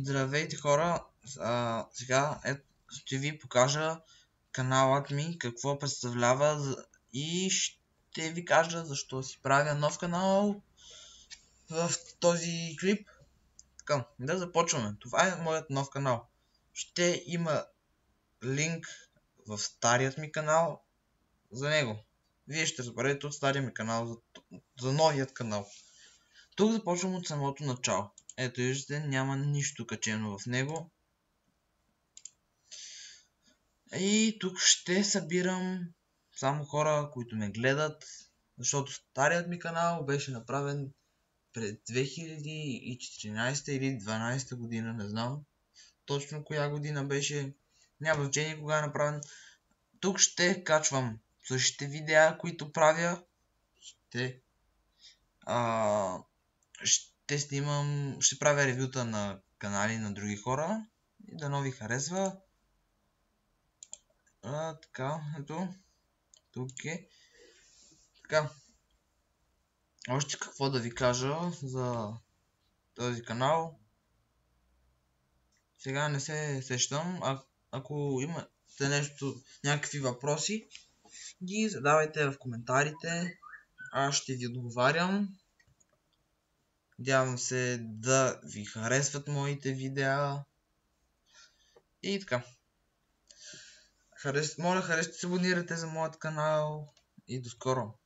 Здравейте хора, сега ще ви покажа каналът ми, какво представлява и ще ви кажа защо си правя нов канал в този клип. Така, да започваме. Това е моят нов канал. Ще има линк в старият ми канал за него. Вие ще разберете от стария ми канал за новият канал. Тук започвам от самото начало. Ето виждате, няма нищо качено в него. И тук ще събирам само хора, които ме гледат, защото старият ми канал беше направен през 2014 или 2012 година, не знам точно коя година беше, няма значение кога е направен. Тук ще качвам същите видеа, които правя, ще снимам, ще правя ревюта на канали на други хора и дано ви харесва. Така, ето, тук е. Така, още какво да ви кажа за този канал. Сега не се сещам, ако имате нещо, някакви въпроси, ги задавайте в коментарите, аз ще ви отговарям. Надявам се да ви харесват моите видеа и така. Моля, харесайте, се абонирайте за моят канал и до скоро!